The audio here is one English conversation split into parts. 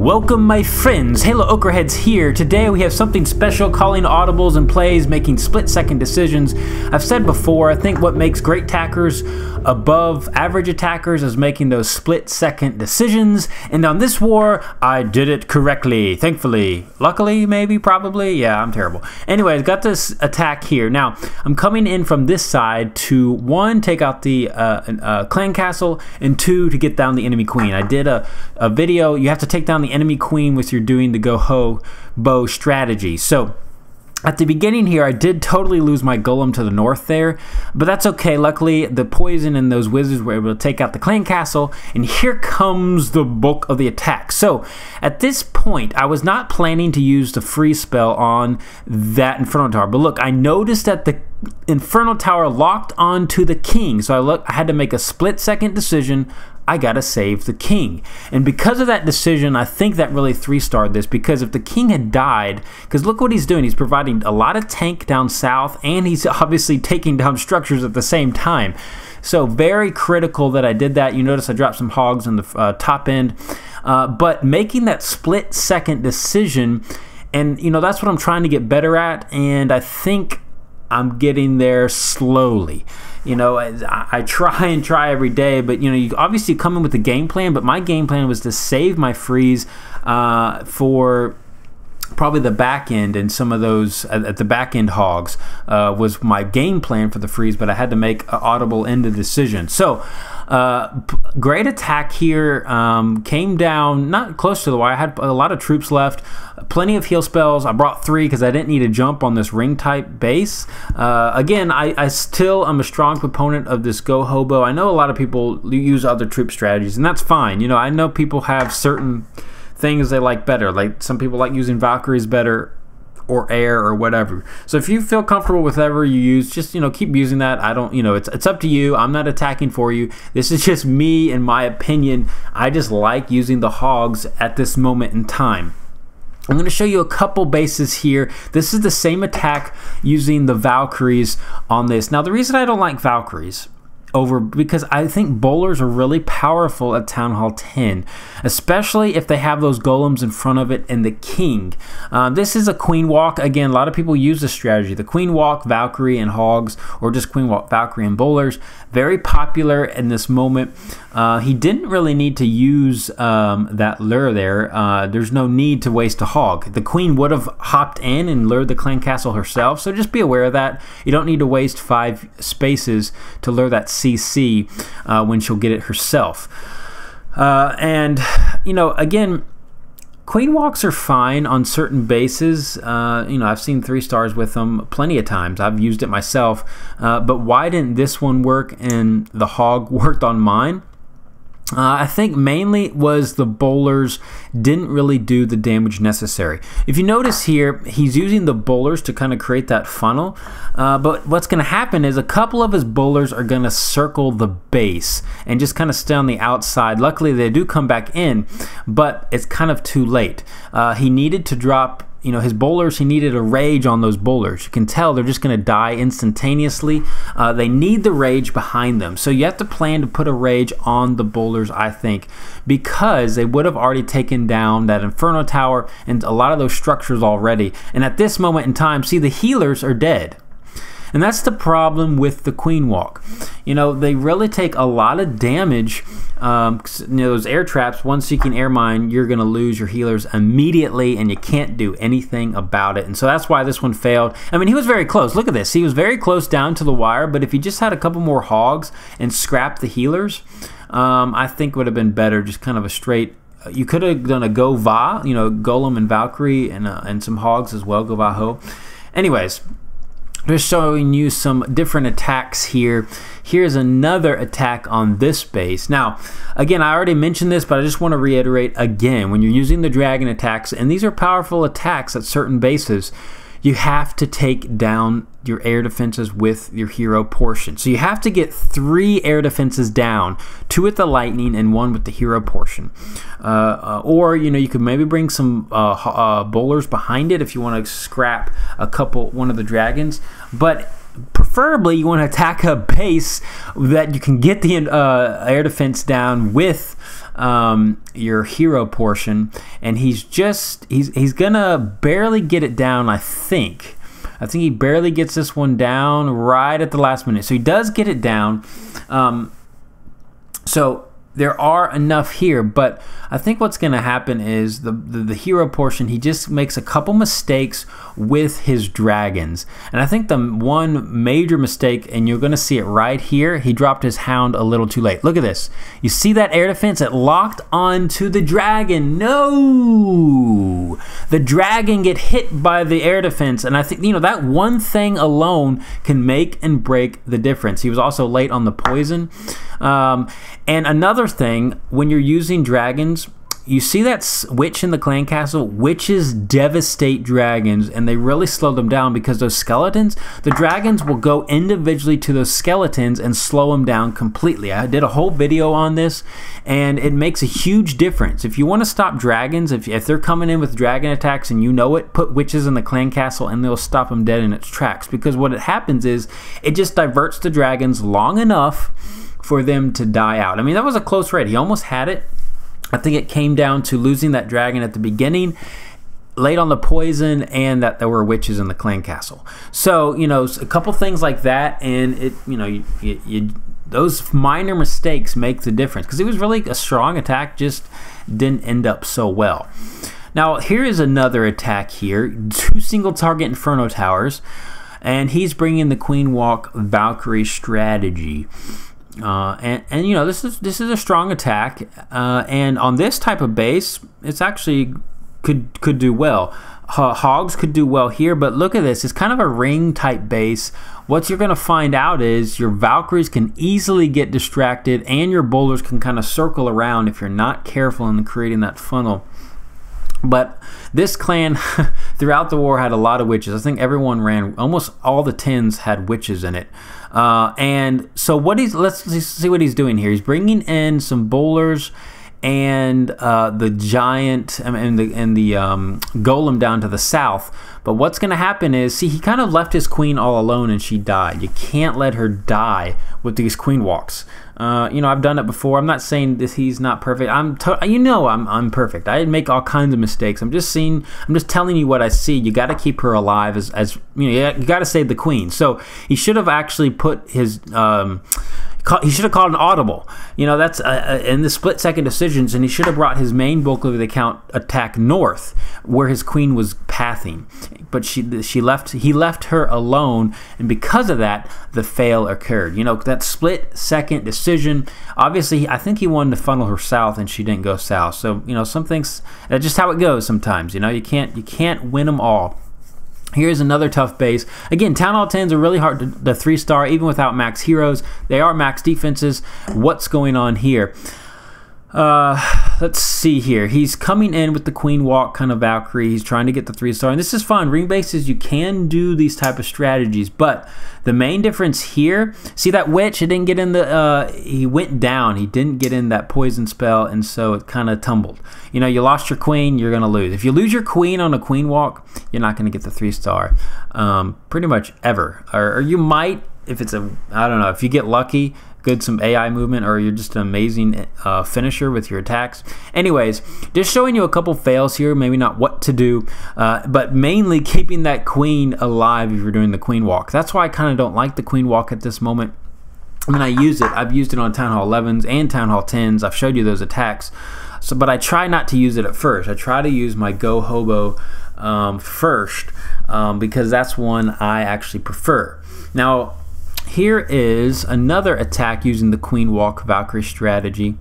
Welcome my friends, Hello Okraheads here. Today we have something special, calling audibles and plays, making split-second decisions. I've said before, I think what makes great attackers above average attackers is making those split-second decisions. And on this war, I did it correctly, thankfully. Luckily, maybe, probably, yeah, I'm terrible. Anyways, got this attack here. Now, I'm coming in from this side to, one, take out the clan castle, and two, to get down the enemy queen. I did a video, you have to take down the enemy queen with you're doing the gohobo strategy. So at the beginning here, I did totally lose my golem to the north there, but that's okay. Luckily, the poison and those wizards were able to take out the clan castle, and here comes the bulk of the attack. So at this point, I was not planning to use the freeze spell on that Inferno Tower, but look, I noticed that the Inferno Tower locked onto the king, so I had to make a split-second decision. I gotta save the king. And because of that decision, I think that really 3-starred this, because if the king had died, because look what he's doing, he's providing a lot of tank down south, and he's obviously taking down structures at the same time. So very critical that I did that. You notice I dropped some hogs on the top end, but making that split-second decision, and you know, that's what I'm trying to get better at, and I think I'm getting there slowly. You know, I try every day, but you know, you obviously come in with a game plan, but my game plan was to save my freeze for probably the back end, and some of those at the back end hogs was my game plan for the freeze, but I had to make an audible end of decision. So great attack here, came down not close to the wire. I had a lot of troops left, plenty of heal spells. I brought 3 because I didn't need to jump on this ring type base. Again, I still am a strong proponent of this gohobo. I know a lot of people use other troop strategies, and that's fine. You know, I know people have certain things they like better, like some people like using Valkyries better, or air, or whatever. So if you feel comfortable with whatever you use, just, you know, keep using that. I don't, you know, it's up to you. I'm not attacking for you. This is just me and my opinion. I just like using the hogs at this moment in time. I'm going to show you a couple bases here. This is the same attack using the Valkyries on this. Now, the reason I don't like Valkyries because I think bowlers are really powerful at Town Hall 10, especially if they have those golems in front of it and the king. This is a queen walk. Again, a lot of people use this strategy. The queen walk, Valkyrie, and hogs, or just queen walk, Valkyrie, and bowlers. Very popular in this moment. He didn't really need to use that lure there. There's no need to waste a hog. The queen would have hopped in and lured the clan castle herself, so just be aware of that. You don't need to waste 5 spaces to lure that CC when she'll get it herself. And, you know, again, queen walks are fine on certain bases. You know, I've seen 3 stars with them plenty of times. I've used it myself. But why didn't this one work and the hog worked on mine? I think mainly was the bowlers didn't really do the damage necessary. If you notice here, he's using the bowlers to kind of create that funnel, but what's going to happen is a couple of his bowlers are going to circle the base and just kind of stay on the outside. Luckily, they do come back in, but it's kind of too late. He needed to drop, you know, his bowlers, he needed a rage on those bowlers. You can tell they're just going to die instantaneously. They need the rage behind them. So you have to plan to put a rage on the bowlers, I think, because they would have already taken down that Inferno Tower and a lot of those structures already. And at this moment in time, see, the healers are dead. And that's the problem with the queen walk. You know, they really take a lot of damage. You know, those air traps, one seeking air mine, you're going to lose your healers immediately, and you can't do anything about it. And so that's why this one failed. I mean, he was very close. Look at this. He was very close down to the wire, but if he just had a couple more hogs and scrapped the healers, I think would have been better. Just kind of a straight, you could have done a go-va, you know, golem and Valkyrie, and some hogs as well, go-va-ho. Anyways, just showing you some different attacks here. Here's another attack on this base. Now, again, I already mentioned this, but I just want to reiterate again. When you're using the dragon attacks, and these are powerful attacks at certain bases, you have to take down your air defenses with your hero portion. So you have to get 3 air defenses down, 2 with the lightning and 1 with the hero portion. Or, you know, you could maybe bring some bowlers behind it if you want to scrap one of the dragons. But preferably you want to attack a base that you can get the air defense down with your hero portion, and he's gonna barely get it down. I think he barely gets this one down right at the last minute. So he does get it down. So there are enough here, but I think what's going to happen is the hero portion, he just makes a couple mistakes with his dragons. And I think the one major mistake, and you're going to see it right here, he dropped his hound a little too late. Look at this. You see that air defense? It locked onto the dragon. No! The dragon get hit by the air defense, and I think, you know, that one thing alone can make and break the difference. He was also late on the poison. And another thing, when you're using dragons, you see that witch in the clan castle? Witches devastate dragons, and they really slow them down because those skeletons, the dragons will go individually to those skeletons and slow them down completely. I did a whole video on this, and it makes a huge difference. If you want to stop dragons, if they're coming in with dragon attacks and you know it, put witches in the clan castle and they'll stop them dead in its tracks, because what it happens is it just diverts the dragons long enough for them to die out. I mean, that was a close raid. He almost had it. I think it came down to losing that dragon at the beginning, late on the poison, and that there were witches in the clan castle. So, you know, a couple things like that, and it, you know, those minor mistakes make the difference, because it was really a strong attack, just didn't end up so well. Now, here is another attack here. 2 single target Inferno Towers, and he's bringing the Queen Walk Valkyrie strategy. And you know, this is a strong attack, and on this type of base, it's actually could do well. Hogs could do well here, but look at this. It's kind of a ring type base. What you're going to find out is your Valkyries can easily get distracted, and your boulders can kind of circle around if you're not careful in creating that funnel. But this clan throughout the war had a lot of witches. I think everyone ran, almost all the 10s had witches in it. And so let's see what he's doing here. He's bringing in some bowlers and the giant and the golem down to the south. But what's going to happen is, see, he kind of left his queen all alone and she died. You can't let her die with these queen walks. You know, I've done it before. I'm not saying that he's not perfect. I'm perfect. I make all kinds of mistakes. I'm just telling you what I see. You got to keep her alive as you know. You got to save the queen. So he should have actually put his. He should have called an audible. You know, that's in the split-second decisions, and he should have brought his main bulk of the account attack north, where his queen was pathing. But he left her alone, and because of that, the fail occurred. You know, that split-second decision. Obviously, I think he wanted to funnel her south, and she didn't go south. So, you know, some things, that's just how it goes sometimes. You know, you can't win them all. Here's another tough base. Again, Town Hall 10s are really hard to 3-star, even without max heroes. They are max defenses. What's going on here? Let's see here. He's coming in with the Queen Walk kind of Valkyrie. He's trying to get the 3-star, and this is fun. Ring bases, you can do these type of strategies, but the main difference here, see that witch? It didn't get in the, he went down. He didn't get in that poison spell, and so it kind of tumbled. You know, you lost your queen, you're going to lose. If you lose your queen on a Queen Walk, you're not going to get the 3-star pretty much ever. Or you might, if it's a, I don't know, if you get lucky, some AI movement, or you're just an amazing finisher with your attacks. Anyways, just showing you a couple fails here, maybe not what to do, but mainly keeping that queen alive if you're doing the Queen Walk. That's why I kind of don't like the Queen Walk at this moment. I mean, I've used it on Town Hall 11s and Town Hall 10s. I've showed you those attacks. So, but I try not to use it at first. I try to use my gohobo first because that's one I actually prefer. Now, here is another attack using the Queen Walk Valkyrie strategy,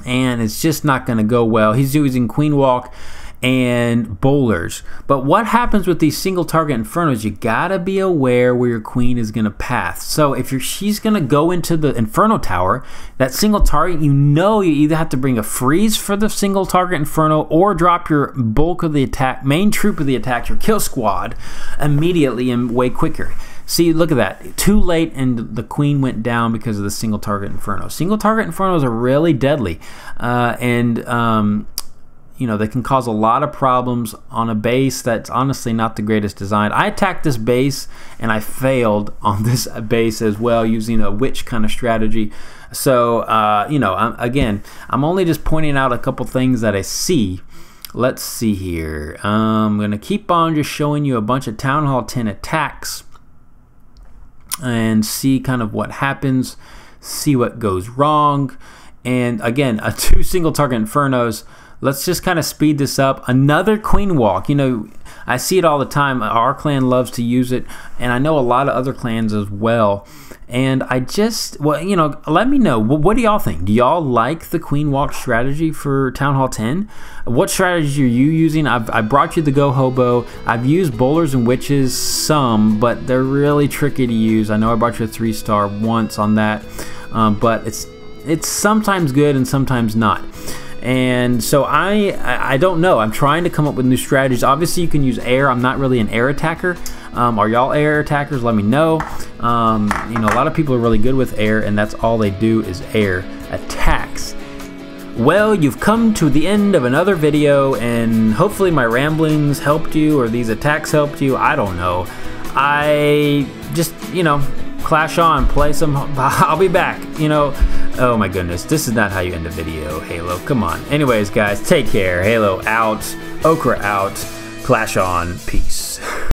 and it's just not going to go well. He's using Queen Walk and bowlers, but what happens with these single target Infernos? You gotta be aware where your queen is going to path. So if she's going to go into the Inferno Tower, that single target, you know, you either have to bring a freeze for the single target Inferno or drop your bulk of the attack, main troop of the attack, your kill squad, immediately and way quicker. See, look at that. Too late, and the queen went down because of the single target Inferno. Single target Infernos are really deadly, you know, they can cause a lot of problems on a base that's honestly not the greatest design. I attacked this base and I failed on this base as well using a witch kind of strategy. So, you know, I'm only just pointing out a couple things that I see. Let's see here. I'm going to keep on just showing you a bunch of Town Hall 10 attacks and see kind of what happens, see what goes wrong. And again, 2 single target infernos. Let's just kind of speed this up. Another queen walk. You know, I see it all the time. Our clan loves to use it, and I know a lot of other clans as well. And I just, well, you know, let me know. What do y'all think? Do y'all like the queen walk strategy for Town Hall 10? What strategies are you using? I brought you the gohobo. I've used bowlers and witches some, but they're really tricky to use. I know I brought you a 3-star once on that, but it's sometimes good and sometimes not. And so I don't know. I'm trying to come up with new strategies. Obviously, you can use air. I'm not really an air attacker. Are y'all air attackers? Let me know. You know, a lot of people are really good with air, and that's all they do is air attacks. Well, you've come to the end of another video, and hopefully my ramblings helped you, or these attacks helped you. I don't know. I just, you know, clash on, play some. I'll be back, you know. Oh my goodness, this is not how you end a video, Halo. Come on. Anyways, guys, take care. Halo out. Okra out. Clash on. Peace.